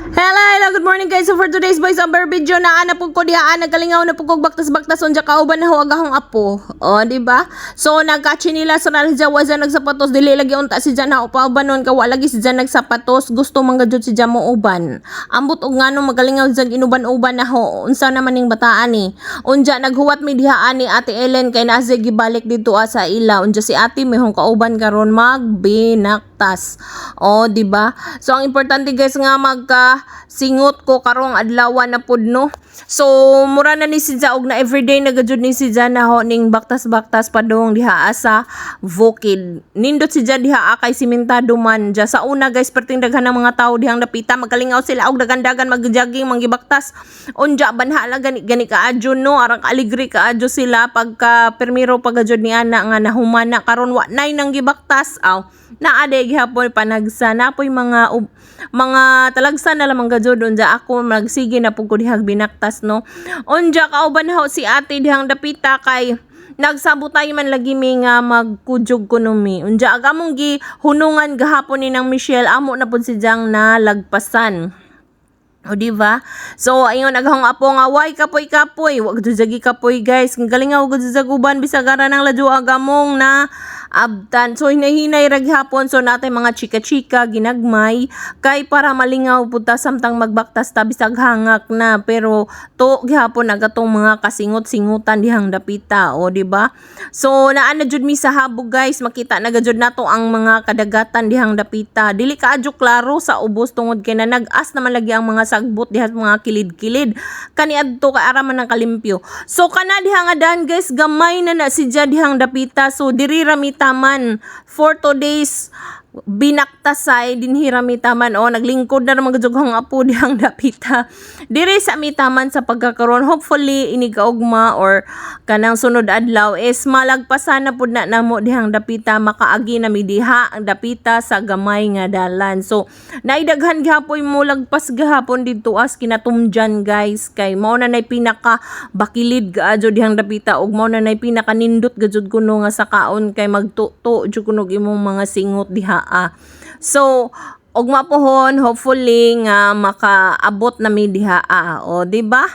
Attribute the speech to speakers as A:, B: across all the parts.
A: Hello, good morning guys. So for today's voice over video na po ko dihaan nagalingaw na po kog baktas-baktas unja kauban na huwag akong apo. O, di ba? So nagkachinila sa nalja waza nagsapatos dili lagi unta si Jan na upaban nun kawa lagi si Jan nagsapatos gusto manggajud si Jan mo uban. Ambot og ngano magalingaw Jan inuban-uban na ho. Unsa naman ning bataan ni? Unja naghuwat mi dihaan ni Ate Ellen kay naa siya gibalik dito sa ila. Unja si Ate may hong kauban karon magbinaktas. O, di ba? So ang importante guys nga magka singot ko karong adlaw na pud no. So mura na ni si og na everyday nagajud ni si na ho ning baktas-baktas padong diha sa Vokid. Nindot si diha kay simentado man ja sa una guys perting daghan ng mga tao dihang napita magalingaw sila og dagan-dagan magjogging manggibaktas. Unja banhala gani kaadyo no arang aligri kaadyo sila pagka permiro pagajud ni ana nga nahumana karon wa nay nang gibaktas aw naade gihapon panagsa napoy mga talagsan na lamang gajud unja ako magsige na pud ko dihang binaktas no. Unja kauban ho si Ate dihang dapita kay nagsabutay man lagi mi nga magkudyog kuno mi. Unja agamong gi hunungan gahapon ni nang Michelle amo na pud si Jang na lagpasan. O diba? So ayon aghang apo nga way kapoy wag jagi kapoy guys galingaw gud sa guban bisagara ng ladyo agamong na abtan. So hinahinay ra gihapon so natay mga chika-chika ginagmay kay para malingaw pud ta samtang magbaktas ta bisag hangak na pero to gihapon agatong mga kasingot-singutan dihang dapita o di ba? So naa na jud mi sa habog guys makita na gajud nato ang mga kadagatan dihang dapita. Dili kaadyo klaro sa ubos tungod kay na nag-as naman lagi ang mga sagbot diha mga kilid-kilid kaniadto ka araman ng kalimpyo. So kana diha nga dan guys gamay na si dihang dapita so diri ra mi taman for 2 days binaktasay dinhira mi taman o naglingkod na naman gajughang apo dihang dapita diri sa mi taman sa pagkakaroon hopefully inigaugma or kanang sunod adlaw is malagpasan na pud na namo dihang dapita makaagi na mi diha ang dapita sa gamay nga dalan. So naidaghan gihapon mo lagpas gahapon didto as kinatumjan guys kay mao na nay pinaka bakilid gaadyo dihang dapita ug mao na nay pinaka nindot gajud kuno nga sakaon kay magtuto jud kuno imong mga singot diha. So ugma pohon hopefully nga makaabot na mi diha o di ba?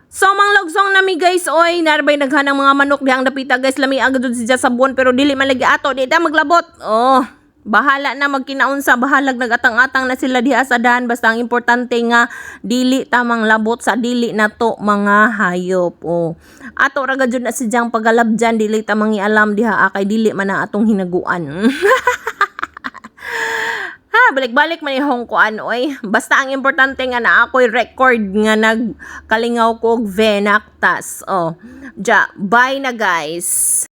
A: So manglogsong nami guys oy narbay naghanang mga manok dihang dapita guys lami agad si sabon pero dili man lagi ato di ta maglabot. Oh bahala na magkinaunsa bahalag nagatang-atang na sila diha sa dahan basta ang importante nga dili tamang labot sa dili nato mga hayop. Oh ato ra gajud na si Jang pagalabjan dili ta mangialam diha kay dili man na atong hinaguan. Balik-balik man yung kuan oy. Basta ang importante nga na ako'y record nga nagkalingaw ko og venaktas. Oh. Ja, bye na guys.